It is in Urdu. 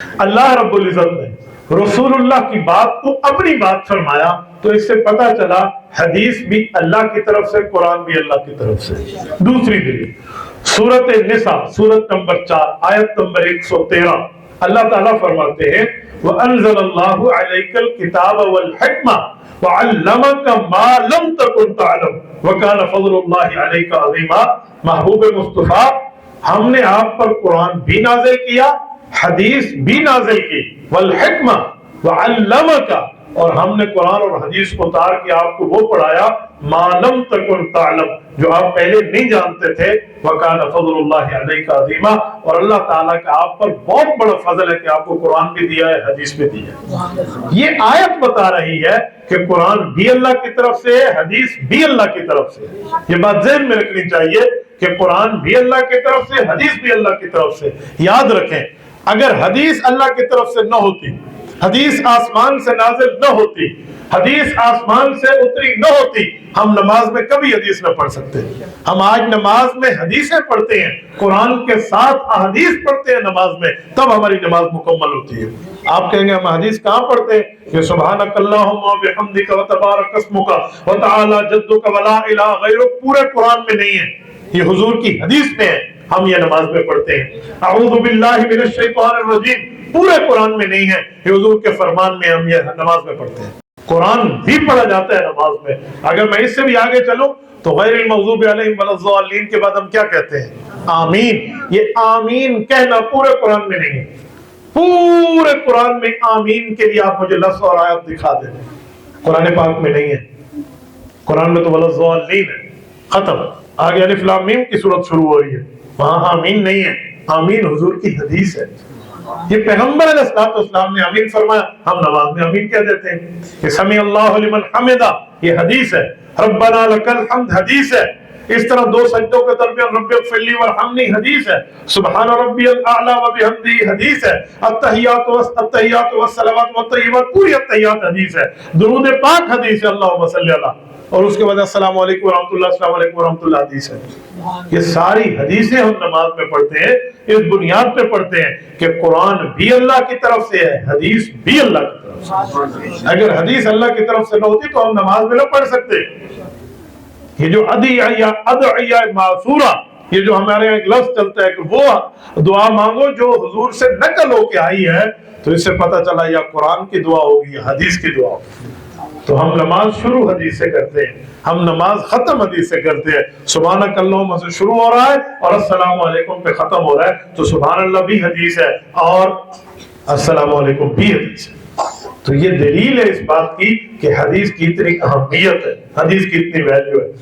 اللہ رب العزت نے رسول اللہ کی بات کو اپنی بات فرمایا تو اس سے پتا چلا حدیث بھی اللہ کی طرف سے، قرآن بھی اللہ کی طرف سے۔ دوسری دلیل سورۃ النساء سورت نمبر 4 آیت نمبر 113 اللہ تعالیٰ فرماتے ہیں وَأَنزَلَ اللَّهُ عَلَيْكَ الْكِتَابَ وَالْحِكْمَةَ وَعَلَّمَكَ مَا لَمْ تَكُنْ تَعْلَمُ وَكَانَ فَضْلُ اللَّهِ عَلَيْكَ عَظِيمًا۔ محبوب مصطفیٰ، ہم نے آپ پر قرآن بھی نازل کیا، حدیث بھی نازل کی، والحکمہ وعلمک، اور ہم نے قرآن اور حدیث کو اتار کے آپ کو وہ پڑھایا ما لم تکن تعلم، جو آپ پہلے نہیں جانتے تھے، وکان فضل اللہ علیک عظیما، اور اللہ تعالیٰ کا آپ پر بہت بڑا فضل ہے کہ آپ کو قرآن بھی دیا ہے، حدیث بھی دی ہے۔ یہ آیت بتا رہی ہے کہ قرآن بھی اللہ کی طرف سے ہے، حدیث بھی اللہ کی طرف سے ہے۔ یہ بات ذہن میں رکھنی چاہیے کہ قرآن بھی اللہ کی طرف سے، حدیث بھی اللہ کی طرف سے۔ یاد رکھیں، اگر حدیث اللہ کی طرف سے نہ ہوتی، حدیث آسمان سے نازل نہ ہوتی، حدیث آسمان سے اتری نہ ہوتی، ہم نماز میں کبھی حدیث نہ پڑھ سکتے۔ ہم آج نماز میں حدیثیں پڑھتے ہیں، قرآن کے ساتھ احادیث پڑھتے ہیں نماز میں، تب ہماری نماز مکمل ہوتی ہے۔ آپ کہیں گے ہم حدیث کہاں پڑھتے ہیں؟ کہ سبحانک اللہم و بحمدک و تبارک اسمک و تعالی جدک و لا الہ غیرک پورے قرآن میں نہیں ہے، یہ حضور کی حدیث میں ہے، ہم یہ نماز میں پڑھتے ہیں۔ اعوذ باللہ من الشیطان الرجیم پورے قرآن میں نہیں ہے، یہ حضور کے فرمان میں ہم یہ نماز میں پڑھتے ہیں۔ قرآن بھی پڑھا جاتا ہے نماز میں۔ اگر میں اس سے بھی آگے چلوں تو غیر المغضوب علیہم ولا الضالین کے بعد ہم کیا کہتے ہیں؟ آمین۔ یہ آمین کہنا پورے قرآن میں نہیں ہے۔ پورے قرآن میں آمین کے لیے آپ مجھے لفظ اور آیت دکھا دیں، قرآن پاک میں نہیں ہے۔ قرآن میں تو ولا الضالین ہے، ختم۔ آگے الف لام میم کی صورت شروع ہو رہی ہے، وہاں آمین نہیں ہے، آمین حضور کی حدیث ہے۔ یہ پیغمبر علیہ السلام نے آمین فرمایا، ہم نماز میں آمین کہہ دیتے ہیں۔ یہ سمیع اللہ لمن حمدہ یہ حدیث ہے، ربنا لک الحمد حدیث ہے۔ اس طرح دو سجدوں کے درمیان رب اغفر لی وارحمنی حدیث ہے، سبحان ربی الاعلی وبحمدہ حدیث ہے، التحیات والصلوات والطیبات پوری التحیات حدیث ہے، درود پاک حدیث ہے، اللہم صلی علی، اور اس کے بعد السلام علیکم ورحمۃ اللہ، السلام علیکم ورحمۃ اللہ حدیث ہے۔ یہ ساری حدیثیں ہم نماز میں پڑھتے ہیں، اس بنیاد پہ پڑھتے ہیں کہ قرآن بھی اللہ کی طرف سے ہے، حدیث بھی اللہ کی طرف سے۔ اگر حدیث اللہ کی طرف سے نہ ہوتی تو ہم نماز میں نہ پڑھ سکتے۔ یہ جو ادعیہ معصورہ، یہ جو ہمارے یہاں ایک لفظ چلتا ہے کہ وہ دعا مانگو جو حضور سے نقل ہو کے آئی ہے، تو اس سے پتہ چلا یا قرآن کی دعا ہوگی یا حدیث کی دعا ہوگی۔ تو ہم نماز شروع حدیث سے کرتے ہیں، ہم نماز ختم حدیث سے کرتے ہیں۔ سبحانک اللہم سے شروع ہو رہا ہے اور السلام علیکم پہ ختم ہو رہا ہے، تو سبحان اللہ بھی حدیث ہے اور السلام علیکم بھی حدیث ہے۔ تو یہ دلیل ہے اس بات کی کہ حدیث کی اتنی اہمیت ہے، حدیث کی اتنی ویلیو ہے۔